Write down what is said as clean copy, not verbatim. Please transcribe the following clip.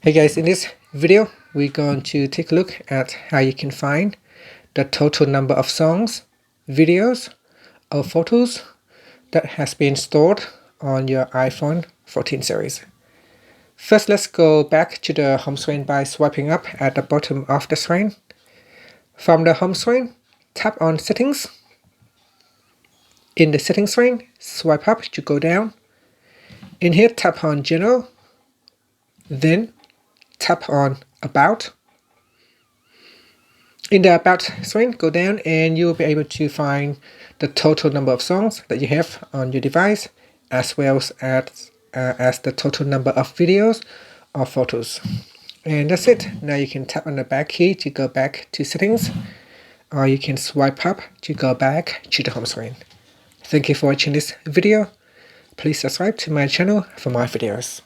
Hey guys, in this video we're going to take a look at how you can find the total number of songs, videos or photos that has been stored on your iPhone 14 series. First, let's go back to the home screen by swiping up at the bottom of the screen. From the home screen, tap on Settings. In the Settings screen, swipe up to go down. In here, tap on General. Then tap on About. In the About screen, go down and you'll be able to find the total number of songs that you have on your device, as well as the total number of videos or photos. And that's it. Now you can tap on the back key to go back to Settings, or you can swipe up to go back to the home screen. Thank you for watching this video. Please subscribe to my channel for more videos.